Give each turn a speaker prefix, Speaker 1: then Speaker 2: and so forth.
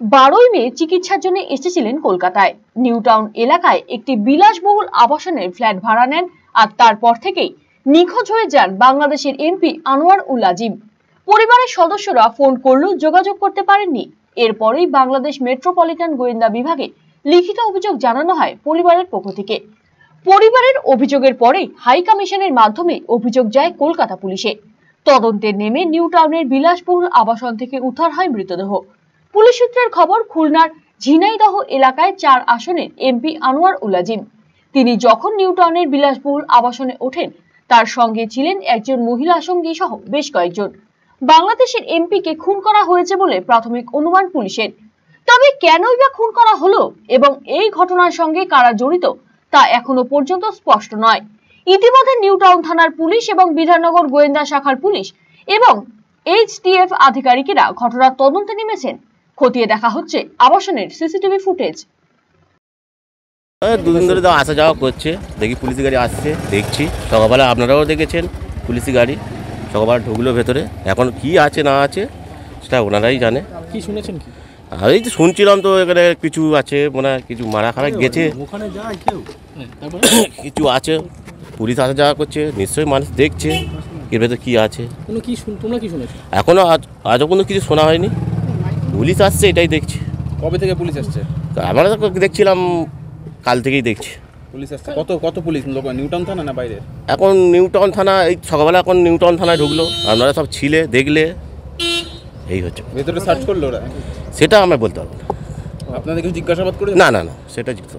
Speaker 1: 12ই মে চিকিৎসার জন্য এসেছিলেন কলকাতায়। নিউ টাউন এলাকায় একটি বিলাসবহুল আবাসনের ফ্ল্যাট ভাড়া নেন আর তারপর থেকেই নিখোঁজ হয়ে যান বাংলাদেশের এমপি আনোয়ার উল আজিম। পরিবারের সদস্যরা ফোন করলেও যোগাযোগ করতে পারেননি। এরপরেই বাংলাদেশ মেট্রোপলিটন গোয়েন্দা বিভাগে লিখিত অভিযোগ জানানো হয় পরিবারের পক্ষ থেকে। পরিবারের অভিযোগের পরেই হাই কমিশনের মাধ্যমে অভিযোগ যায় কলকাতা পুলিশে। তদন্তে নেমে নিউ টাউনের বিলাসবহুল আবাসন থেকে উদ্ধার হয় মৃতদেহ। পুলিশ সূত্রের খবর, খুলনার ঝিনাইদহ এলাকায় 4 আসনের এমপি আনোয়ার উল আজিম। তিনি যখন নিউ টাউনের বিলাসবহুল আবাসনে ওঠেন, তার সঙ্গে ছিলেন একজন মহিলা সঙ্গী সহ বেশ কয়েকজন। বাংলাদেশের এমপিকে খুন করা হয়েছে বলে প্রাথমিক অনুমান পুলিশের। তবে কেনই বা খুন করা হলো এবং এই ঘটনার সঙ্গে কারা জড়িত তা এখনো পর্যন্ত স্পষ্ট নয়। ইতিমধ্যে নিউ টাউন থানার পুলিশ এবং বিধাননগর গোয়েন্দা শাখার পুলিশ এবং এইচটিএফ আধিকারিকেরা ঘটনার তদন্তে নেমেছেন। খতিয়ে দেখা হচ্ছে আবাসনের সিসিটিভি ফুটেজ।
Speaker 2: দুদিন ধরে তো আসা যাওয়া করছে, দেখি পুলিশ গাড়ি আসছে, দেখছি। সকালবেলা আপনারাও দেখেছেন পুলিশ গাড়ি সকালবেলা ঢুকলো ভেতরে। এখন কি আছে না আছে সেটা ওনারাই জানে।
Speaker 3: কি শুনেছেন? কি
Speaker 2: এই তো শুনছিলাম, তো এখানে কিছু আছে, মনে হয় কিছু মারা খারাপ গেছে, কিছু আছে। পুলিশ আসা যাওয়া করছে, নিশ্চয়ই মানুষ দেখছে এর ভেতরে কি আছে।
Speaker 3: তোমরা কি শুনেছো?
Speaker 2: এখনো আজও কোনো কিছু শোনা হয়নি। পুলিশ আসছে, এটাই দেখছি।
Speaker 3: কবে থেকে পুলিশ আসছে?
Speaker 2: আমরা তো দেখছিলাম কাল থেকেই দেখছি
Speaker 3: পুলিশ আসছে। কত পুলিশ? নিউ টাউন থানা না বাইরে?
Speaker 2: এখন নিউ টাউন থানা, এই সকালবেলা এখন নিউ টাউন থানায় ঢুকলো। আপনারা সব ছিলে, দেখলে, এই হচ্ছে।
Speaker 3: ভেতরে সার্চ করলো ওরা?
Speaker 2: সেটা আমরা বলতে পারবো না।
Speaker 3: আপনাদের কিছু জিজ্ঞাসাবাদ করে?
Speaker 2: না, সেটা জিজ্ঞাসা